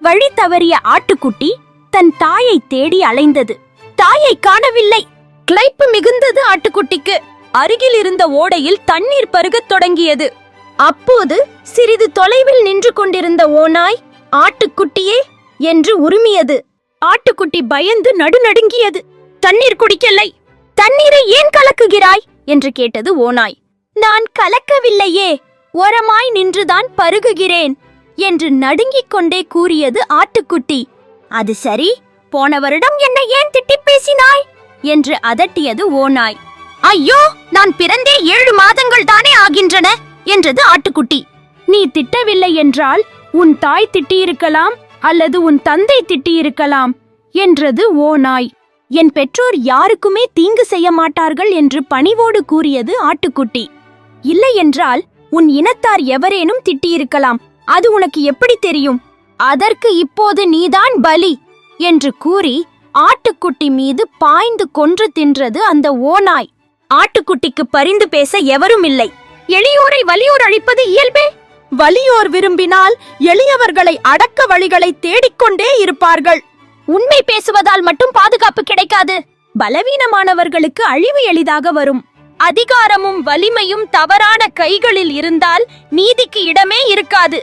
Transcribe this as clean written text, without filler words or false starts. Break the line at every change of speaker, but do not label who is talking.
வழி தவறிய ஆட்டுக்குட்டி தன் தாயை தேடி அலைந்தது. தாயை காணவில்லை. கிளைப்பு மிகுந்தது ஆட்டுக்குட்டிக்கு. அருகில் இருந்த ஓடையில் தண்ணீர் பருகத் தொடங்கியது. அப்போது சிறிது தொலைவில் நின்று கொண்டிருந்த ஓநாய் ஆட்டுக்குட்டியே என்று உருமியது. ஆட்டுக்குட்டி பயந்து நடுநடுங்கியது. தண்ணீர் குடிக்கலை. தண்ணீரை ஏன் கலக்குகிறாய் என்று கேட்டது ஓநாய். நான் கலக்கவில்லையே, ஓரமாய் நின்றுதான் பருகுகிறேன் என்று நடுங்கிக் கொண்டே கூறியது ஆட்டுக்குட்டி. அது சரி, போன வருடம் என்னை ஏன் திட்டி பேசினாய் என்று அதட்டியது ஓநாய். ஐயோ, நான் பிறந்தே 7 மாதங்கள் தானே ஆகின்றன என்றது ஆட்டுக்குட்டி. நீ திட்டவில்லை என்றால் உன் தாய் திட்டியிருக்கலாம் அல்லது உன் தந்தை திட்டியிருக்கலாம் என்றது ஓநாய். என் பெற்றோர் யாருக்குமே தீங்கு செய்ய மாட்டார்கள் என்று பணிவோடு கூறியது ஆட்டுக்குட்டி. இல்லை என்றால் உன் இனத்தார் எவரேனும் திட்டியிருக்கலாம். அது உனக்கு எப்படி தெரியும்? அதற்கு இப்போது நீதான் பலி என்று கூறி ஆட்டுக்குட்டி மீது பாய்ந்து கொன்று தின்றது அந்த ஓநாய். ஆட்டுக்குட்டிக்கு பரிந்து பேச எவரும் இல்லை. எளியோரை வலியோர் அழிப்பது இயல்பே. வலியோர் விரும்பினால் எளியவர்களை அடக்க வழிகளை தேடிக்கொண்டே இருப்பார்கள். உண்மை பேசுவதால் மட்டும் பாதுகாப்பு கிடைக்காது. பலவீனமானவர்களுக்கு அழிவு எளிதாக வரும். அதிகாரமும் வலிமையும் தவறான கைகளில் இருந்தால் நீதிக்கு இடமே இருக்காது.